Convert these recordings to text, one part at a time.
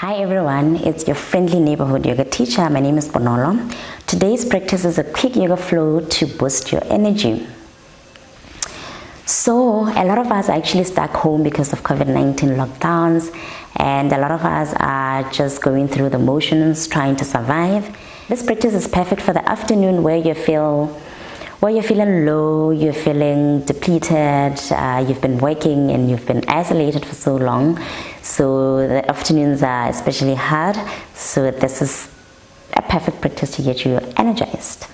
Hi everyone, it's your friendly neighborhood yoga teacher. My name is Bonolo. Today's practice is a quick yoga flow to boost your energy. So a lot of us are actually stuck home because of COVID-19 lockdowns, and a lot of us are just going through the motions trying to survive. This practice is perfect for the afternoon where you're feeling low, you're feeling depleted, you've been working and you've been isolated for so long. So the afternoons are especially hard. So this is a perfect practice to get you energized.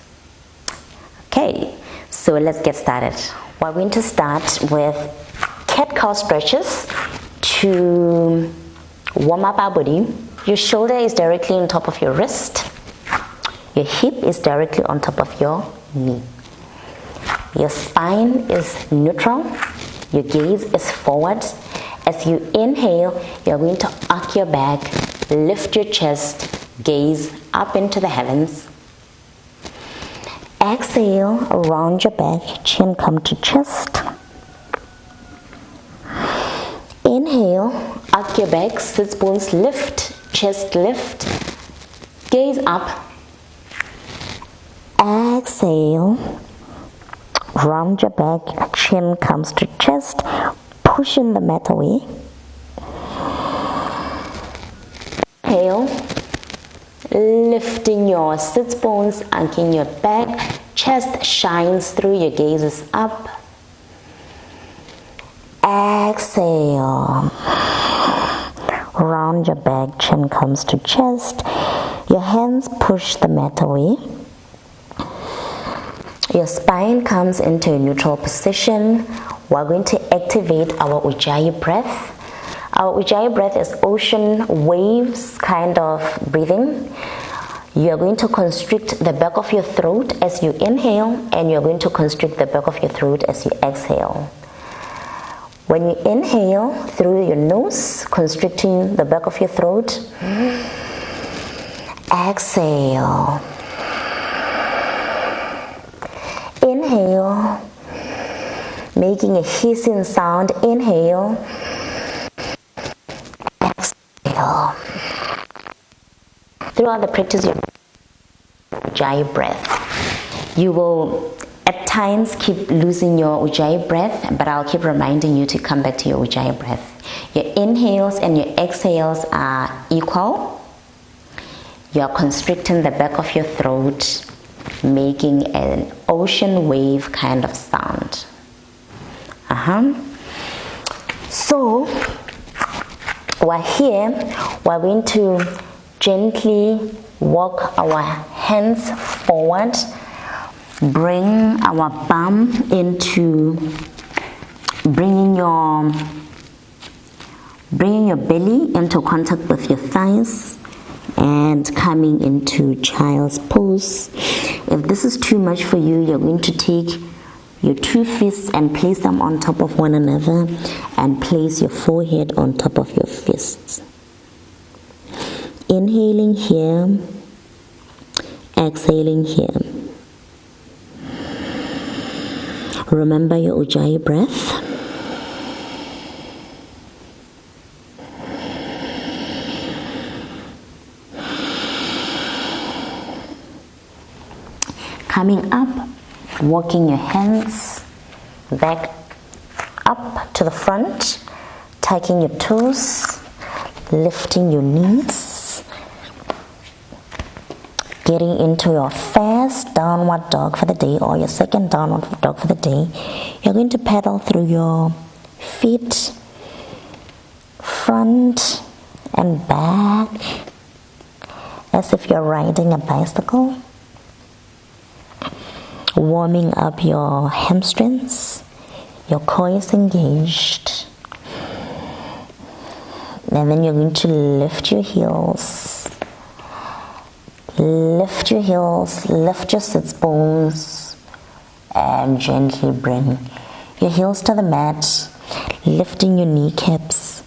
Okay, so let's get started. We're going to start with cat-cow stretches to warm up our body. Your shoulder is directly on top of your wrist. Your hip is directly on top of your knee. Your spine is neutral. Your gaze is forward. As you inhale, you're going to arc your back, lift your chest, gaze up into the heavens. Exhale, round your back, chin come to chest. Inhale, arc your back, sit bones lift, chest lift, gaze up. Exhale, round your back, chin comes to chest, pushing the mat away. Inhale, lifting your sit bones, arching your back, chest shines through, your gaze is up. Exhale, round your back, chin comes to chest, your hands push the mat away. Your spine comes into a neutral position. We're going to activate our Ujjayi breath. Our Ujjayi breath is ocean waves kind of breathing. You're going to constrict the back of your throat as you inhale, and you're going to constrict the back of your throat as you exhale. When you inhale through your nose, constricting the back of your throat, exhale. Inhale, making a hissing sound. Inhale, exhale. Throughout the practice, your Ujjayi breath. You will at times keep losing your Ujjayi breath, but I'll keep reminding you to come back to your Ujjayi breath. Your inhales and your exhales are equal. You are constricting the back of your throat, making an ocean wave kind of sound. So we're here, we're going to gently walk our hands forward, bring our bum into bringing your belly into contact with your thighs and coming into child's pose. If this is too much for you, you're going to take your two fists and place them on top of one another and place your forehead on top of your fists. Inhaling here, exhaling here. Remember your Ujjayi breath. Coming up, walking your hands back up to the front, tucking your toes, lifting your knees, getting into your first downward dog for the day or your second downward dog for the day. You're going to pedal through your feet, front and back, as if you're riding a bicycle. Warming up your hamstrings, your core is engaged. And then you're going to lift your heels, lift your sits bones, and gently bring your heels to the mat, lifting your kneecaps,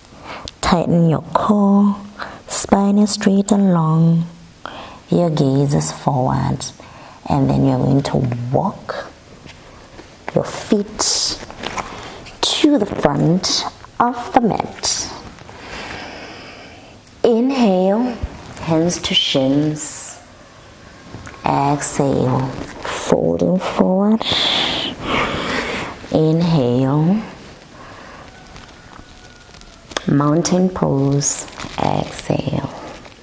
tighten your core, spine is straight and long, your gaze is forward. And then you're going to walk your feet to the front of the mat. Inhale, hands to shins. Exhale, folding forward. Inhale, mountain pose. Exhale,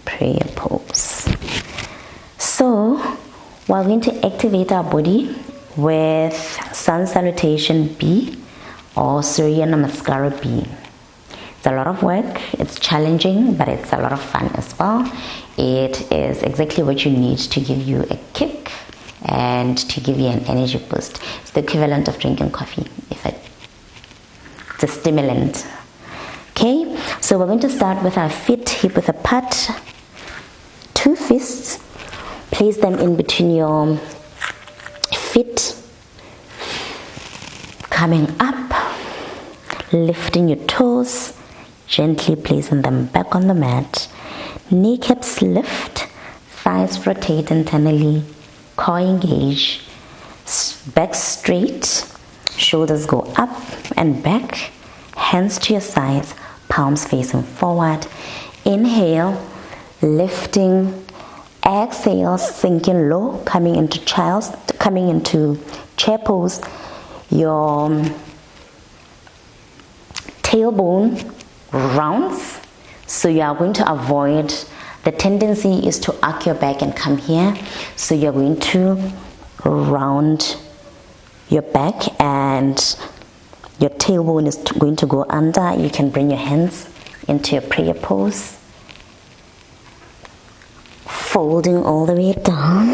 prayer pose. So we're going to activate our body with Sun Salutation B or Surya Namaskara B. It's a lot of work, it's challenging, but it's a lot of fun as well. It is exactly what you need to give you a kick and to give you an energy boost. It's the equivalent of drinking coffee. It's a stimulant. Okay, so we're going to start with our feet hip width apart. 2 fists. Place them in between your feet. Coming up, lifting your toes, gently placing them back on the mat. Kneecaps lift, thighs rotate internally, core engage, back straight, shoulders go up and back, hands to your sides, palms facing forward. Inhale, lifting. Exhale, sinking low, coming into chair pose. Your tailbone rounds, so you are going to avoid, the tendency is to arc your back and come here, so you're going to round your back and your tailbone is going to go under. You can bring your hands into your prayer pose, folding all the way down.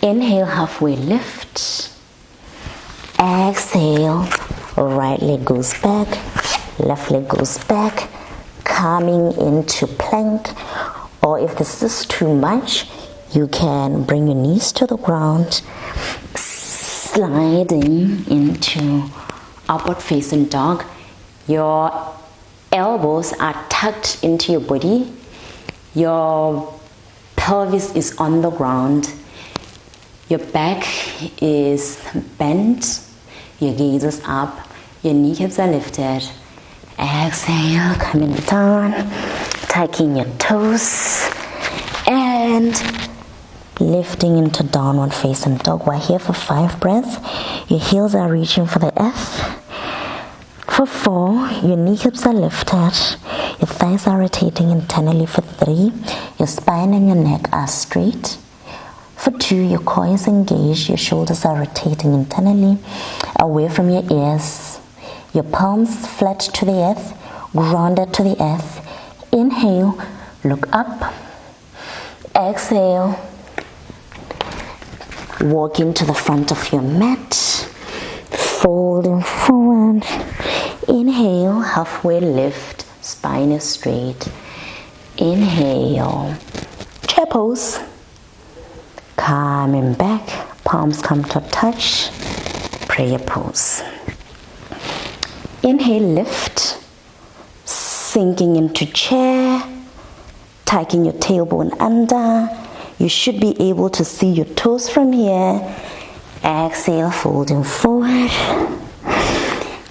Inhale, halfway lift. Exhale, right leg goes back, left leg goes back, coming into plank. Or if this is too much, you can bring your knees to the ground, sliding into upward facing dog. Your elbows are tucked into your body. Your pelvis is on the ground. Your back is bent. Your gaze is up. Your kneecaps are lifted. Exhale, coming down, tucking your toes, and lifting into downward facing dog. We're here for 5 breaths. Your heels are reaching for the F. For 4, your kneecaps are lifted. Your thighs are rotating internally. For 3, your spine and your neck are straight. For 2, your core is engaged. Your shoulders are rotating internally, away from your ears. Your palms flat to the earth, grounded to the earth. Inhale, look up. Exhale, walk into the front of your mat, folding forward. Inhale, halfway lift, spine is straight. Inhale, chair pose. Coming back, palms come to touch, prayer pose. Inhale, lift, sinking into chair, tucking your tailbone under. You should be able to see your toes from here. Exhale, folding forward.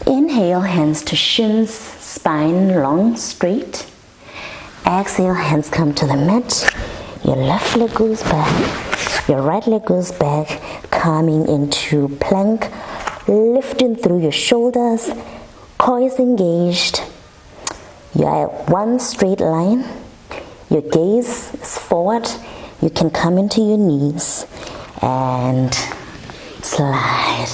Inhale, hands to shins, spine long, straight. Exhale, hands come to the mat. Your left leg goes back, your right leg goes back, coming into plank, lifting through your shoulders. Core is engaged. You are at one straight line. Your gaze is forward. You can come into your knees and slide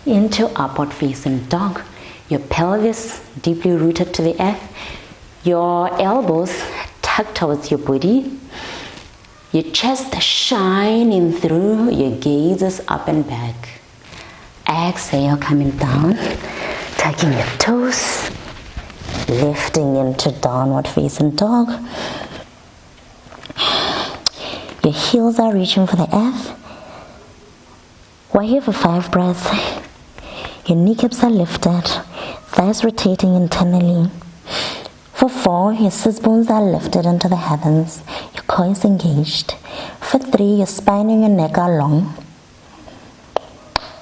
into upward facing dog. Your pelvis deeply rooted to the earth. Your elbows tucked towards your body. Your chest shining through. Your gaze is up and back. Exhale, coming down. Tucking your toes, lifting into downward facing dog. Your heels are reaching for the earth. We're here for 5 breaths. Your kneecaps are lifted, thighs rotating internally. For 4, your sit bones are lifted into the heavens. Your core is engaged. For 3, your spine and your neck are long.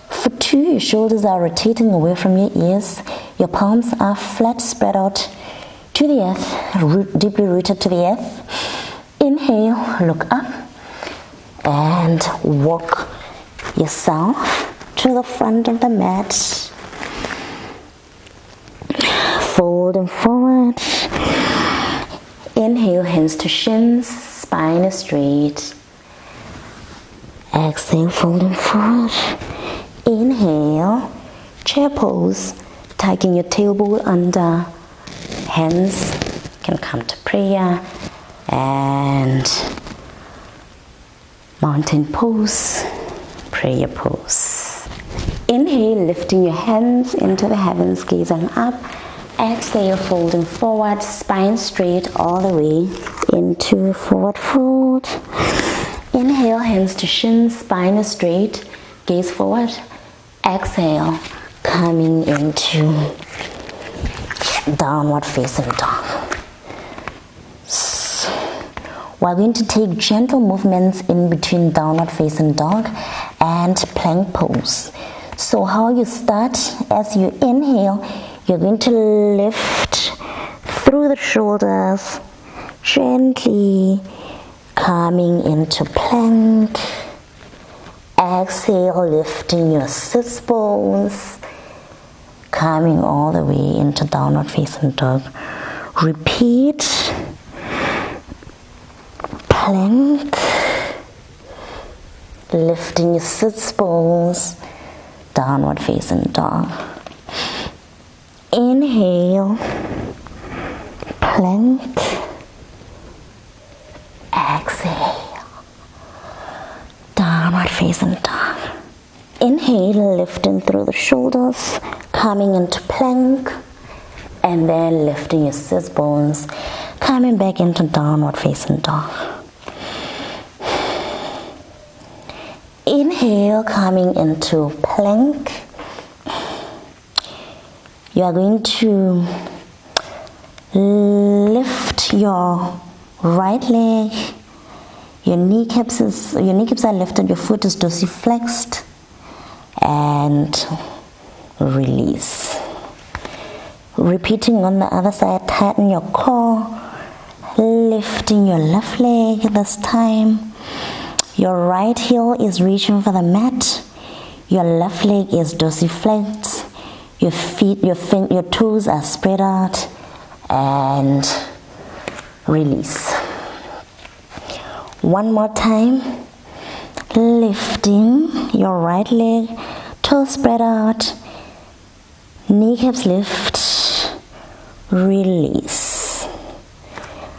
For 2, your shoulders are rotating away from your ears. Your palms are flat spread out to the earth, deeply rooted to the earth. Inhale, look up, and walk yourself to the front of the mat. Folding forward. Inhale, hands to shins, spine is straight. Exhale, folding forward. Inhale, chair pose, tucking your tailbone under. Hands can come to prayer. And mountain pose, prayer pose. Inhale, lifting your hands into the heavens, gazing up. Exhale, folding forward, spine straight all the way into forward fold. Inhale, hands to shins, spine is straight, gaze forward. Exhale, coming into downward facing dog. We're going to take gentle movements in between downward facing dog and plank pose. So how you start, as you inhale, you're going to lift through the shoulders, gently coming into plank. Exhale, lifting your sits bones, coming all the way into downward facing dog. Repeat. Plank, lifting your sits bones, downward facing dog. Inhale, plank, exhale, downward facing dog. Inhale, lifting through the shoulders, coming into plank, and then lifting your sits bones, coming back into downward facing dog. Inhale, coming into plank. You are going to lift your right leg. Your kneecaps are lifted, your foot is dorsiflexed, and release. Repeating on the other side, tighten your core, lifting your left leg this time. Your right heel is reaching for the mat. Your left leg is dorsiflexed. Your feet, your toes are spread out, and release. One more time. Lifting your right leg, toes spread out, kneecaps lift, release.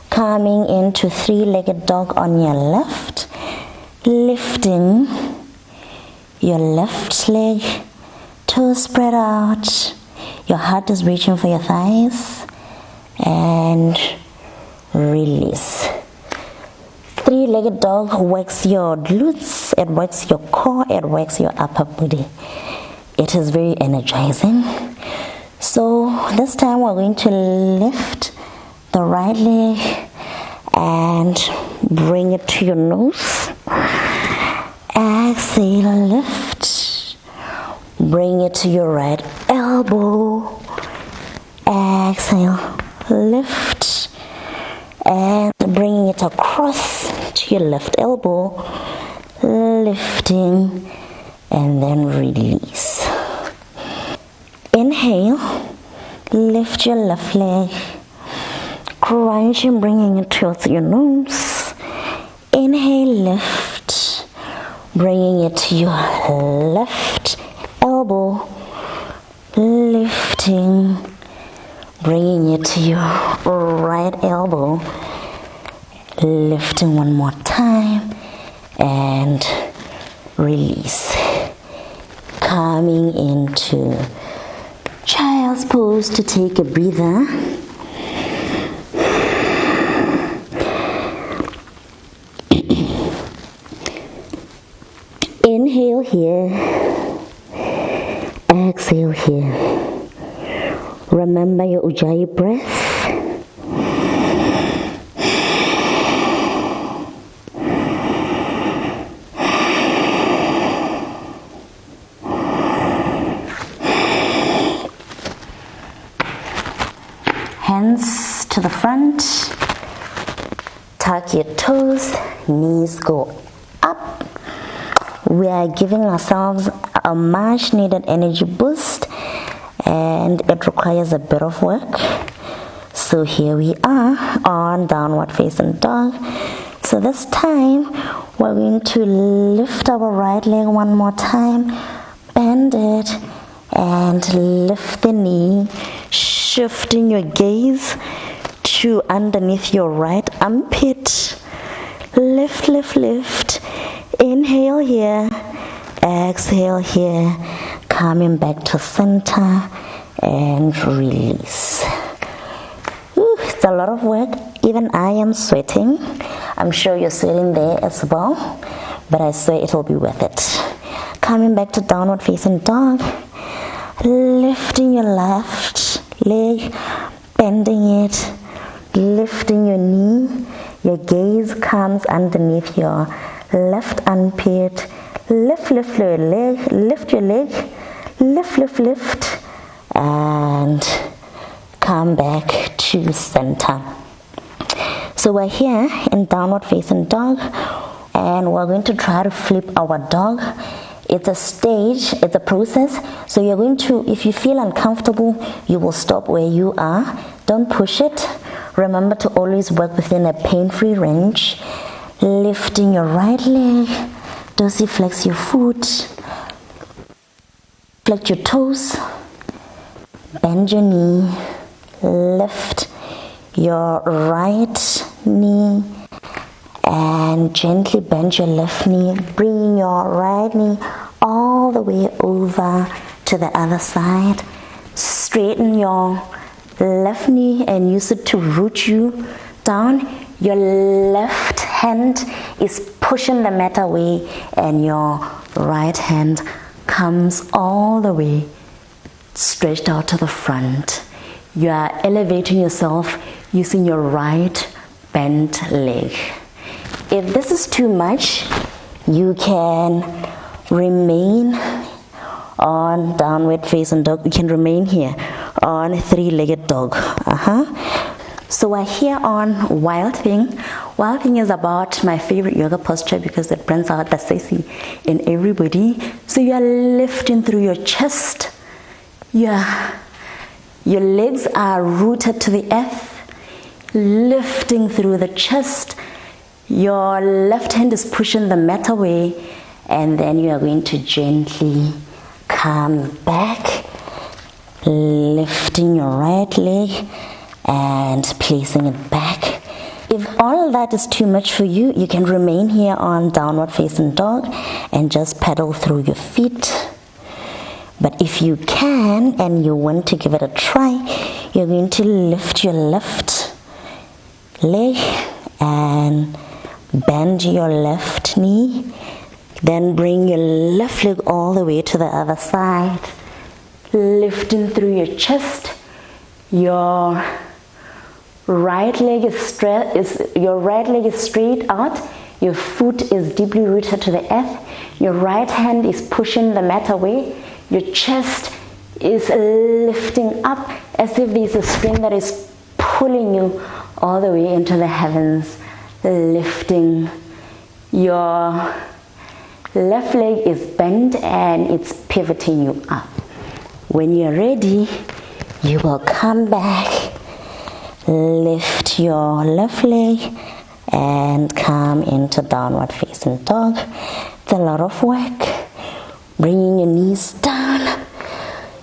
Coming into three-legged dog on your left. Lifting your left leg, toes spread out, your heart is reaching for your thighs, and release. Three-legged dog works your glutes, it works your core, it works your upper body. It is very energizing. So this time we're going to lift the right leg and bring it to your nose. Exhale, lift. Bring it to your right elbow. Exhale, lift. And bringing it across to your left elbow. Lifting and then release. Inhale, lift your left leg. Crunching, bringing it towards your nose. Inhale, lift, bringing it to your left elbow. Lifting, bringing it to your right elbow. Lifting one more time and release. Coming into child's pose to take a breather. Inhale here, exhale here. Remember your Ujjayi breath. Hands to front. Tuck your toes, knees go up. We are giving ourselves a much needed energy boost, and it requires a bit of work. So here we are on downward facing dog. So this time we're going to lift our right leg one more time, bend it, and lift the knee, shifting your gaze to underneath your right armpit. Lift, lift, lift. Inhale here, exhale here, coming back to center and release. It's a lot of work. Even I am sweating. I'm sure you're sweating there as well, but I swear it will be worth it. Coming back to downward facing dog, lifting your left leg, bending it, lifting your knee. Your gaze comes underneath your left armpit. Lift, lift your leg, lift your leg, lift, lift, lift, and come back to center. So we're here in downward facing dog, and we're going to try to flip our dog. It's a stage, it's a process. So you're going to, if you feel uncomfortable, you will stop where you are. Don't push it. Remember to always work within a pain-free range. Lifting your right leg, dorsiflex your foot, flex your toes, bend your knee, lift your right knee, and gently bend your left knee, bring your right knee all the way over to the other side. Straighten your left knee and use it to root you down. Your left hand is pushing the mat away, and your right hand comes all the way stretched out to the front. You are elevating yourself using your right bent leg. If this is too much, you can remain on downward facing dog. You can remain here on three-legged dog. So we're here on Wild Thing. Wild Thing is about my favorite yoga posture because it brings out the sexy in everybody. So you are lifting through your chest. Your legs are rooted to the earth, lifting through the chest. Your left hand is pushing the mat away, and then you are going to gently come back, lifting your right leg and placing it back. If all of that is too much for you, you can remain here on downward facing dog and just pedal through your feet. But if you can and you want to give it a try, you're going to lift your left leg and bend your left knee. Then bring your left leg all the way to the other side, lifting through your chest. Your right leg is straight out. Your foot is deeply rooted to the earth. Your right hand is pushing the mat away. Your chest is lifting up as if there's a string that is pulling you all the way into the heavens, lifting. Your left leg is bent and it's pivoting you up. When you're ready, you will come back, lift your left leg and come into downward facing dog. It's a lot of work. Bringing your knees down,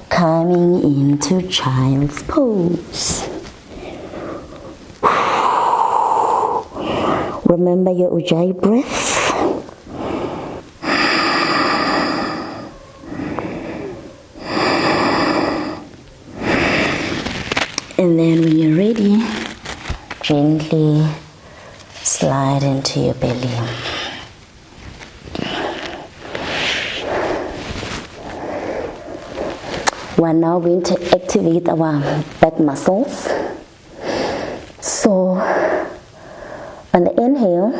coming into child's pose. Remember your Ujjayi breath. And then when you're ready, gently slide into your belly. We're now going to activate our back muscles. So on the inhale,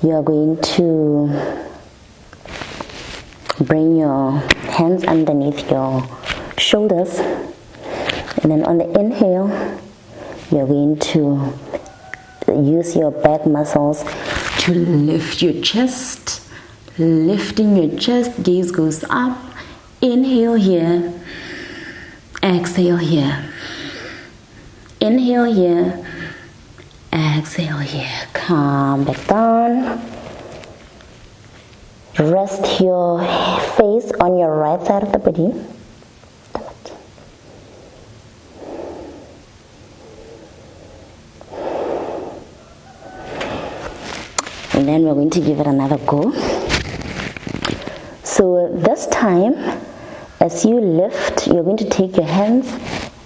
you are going to bring your hands underneath your shoulders. And then on the inhale, you're going to use your back muscles to lift your chest. Lifting your chest, gaze goes up. Inhale here, exhale here. Inhale here, exhale here. Come back down. Rest your face on your right side of the body. And then we're going to give it another go. So this time, as you lift, you're going to take your hands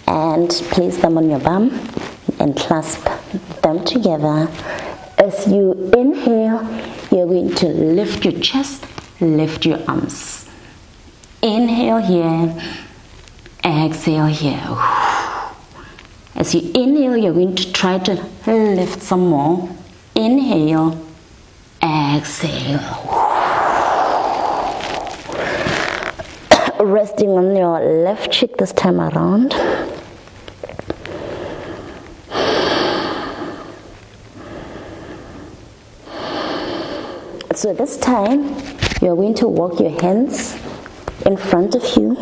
and place them on your bum and clasp them together. As you inhale, you're going to lift your chest, lift your arms. Inhale here, exhale here. As you inhale, you're going to try to lift some more. Inhale, exhale. Resting on your left cheek this time around. So this time, you're going to walk your hands in front of you.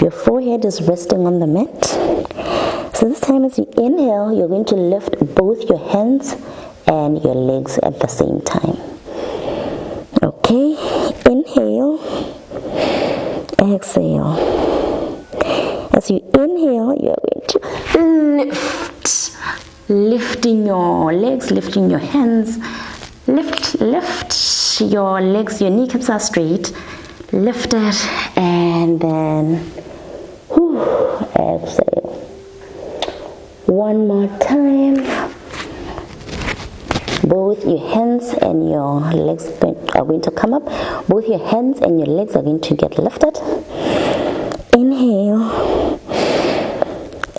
Your forehead is resting on the mat. So this time as you inhale, you're going to lift both your hands and your legs at the same time. Okay, inhale, exhale. As you inhale, you're going to lift. Lifting your legs, lifting your hands. Lift your legs, your kneecaps are straight. Lift it and then exhale. One more time. Both your hands and your legs are going to come up. Both your hands and your legs are going to get lifted. Inhale.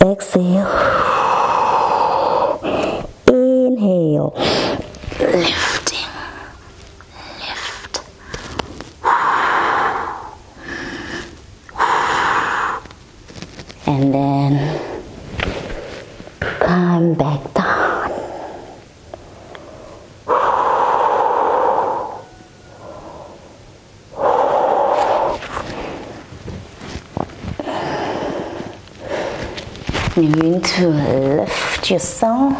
Exhale. Inhale. Lifting. Lift. And then come back down. You're going to lift yourself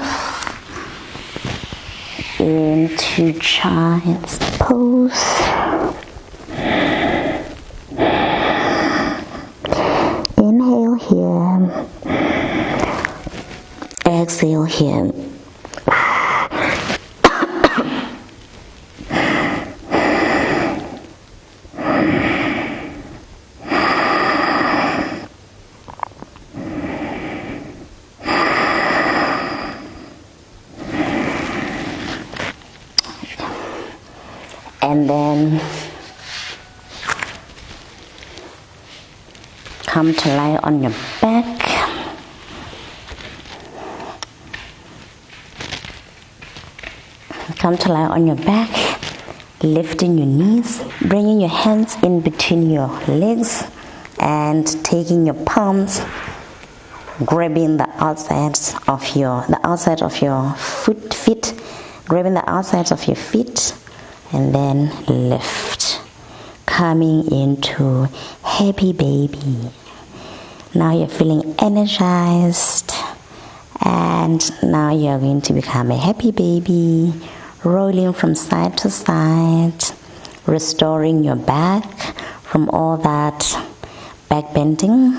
into child's pose. Inhale here. Exhale here. And then come to lie on your back. Come to lie on your back, lifting your knees, bringing your hands in between your legs and taking your palms, grabbing the outsides of your feet, grabbing the outsides of your feet. And then lift, coming into happy baby. Now you're feeling energized, and now you're going to become a happy baby, rolling from side to side, restoring your back from all that back bending,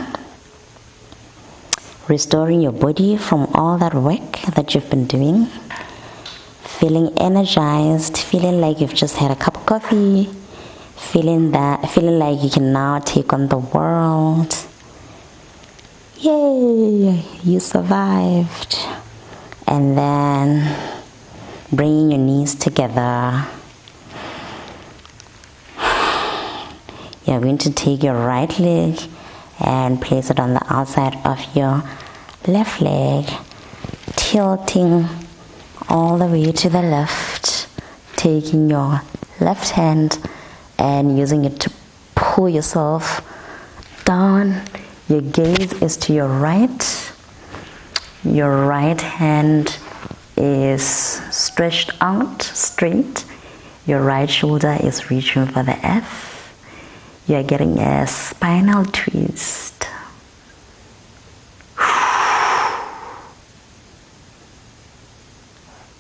restoring your body from all that work that you've been doing. Feeling energized, feeling like you've just had a cup of coffee, feeling like you can now take on the world. Yay, you survived. And then bringing your knees together. You're going to take your right leg and place it on the outside of your left leg, tilting all the way to the left, taking your left hand and using it to pull yourself down. Your gaze is to your right. Your right hand is stretched out straight. Your right shoulder is reaching for the F. You're getting a spinal twist.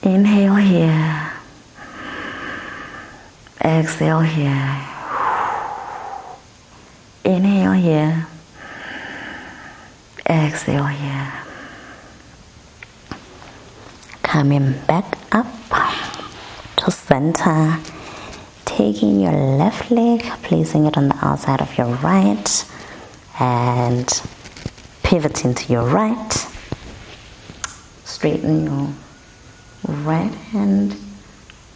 Inhale here. Exhale here. Inhale here. Exhale here. Coming back up to center. Taking your left leg, placing it on the outside of your right, and pivoting to your right. Straighten your right hand,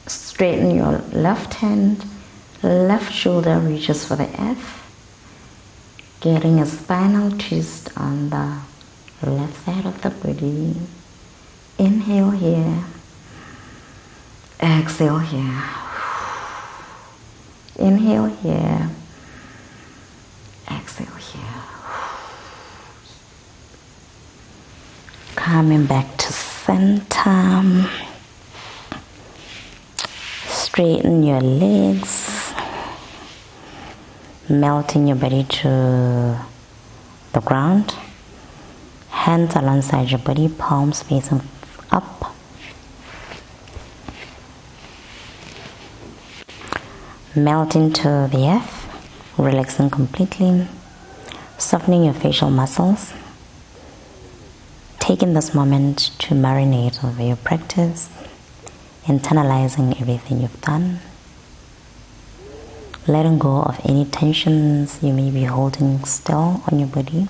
straighten your left hand, left shoulder reaches for the F. Getting a spinal twist on the left side of the body. Inhale here, exhale here. Inhale here, exhale here. Coming back to center. Straighten your legs. Melting your body to the ground. Hands alongside your body, palms facing up. Melting to the F, relaxing completely, softening your facial muscles. Taking this moment to marinate over your practice, internalizing everything you've done. Letting go of any tensions you may be holding still on your body.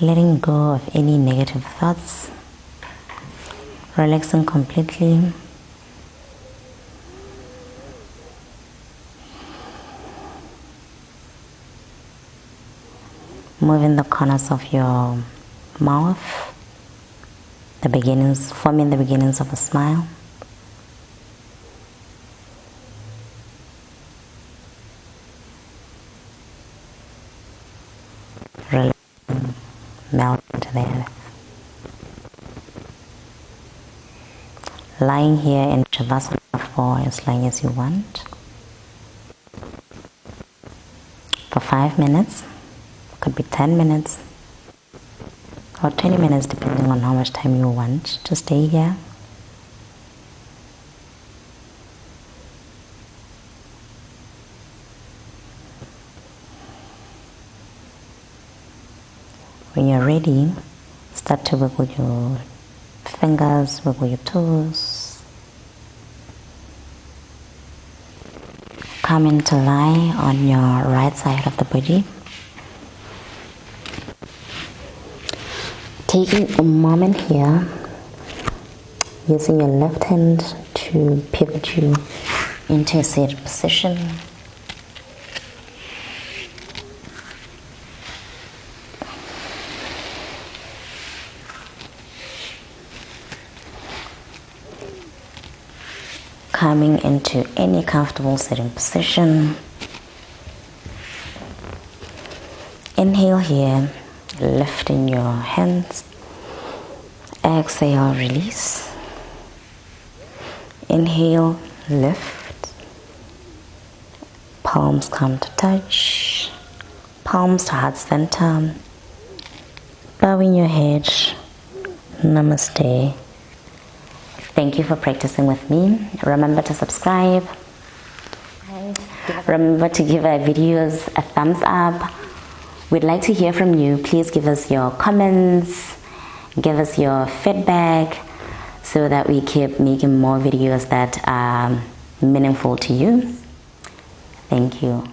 Letting go of any negative thoughts. Relaxing completely. Moving the corners of your mouth, forming the beginnings of a smile. Relaxing, melt into the earth. Lying here in Shavasana for as long as you want. For 5 minutes. Could be 10 minutes or 20 minutes depending on how much time you want to stay here. When you're ready, start to wiggle your fingers, wiggle your toes. Come in to lie on your right side of the body. Taking a moment here, using your left hand to pivot you into a seated position. Coming into any comfortable sitting position. Inhale here. Lifting your hands. Exhale, release. Inhale, lift. Palms come to touch. Palms to heart center. Bowing your head. Namaste. Thank you for practicing with me. Remember to subscribe. Remember to give our videos a thumbs up. We'd like to hear from you. Please give us your comments, give us your feedback so that we keep making more videos that are meaningful to you. Thank you.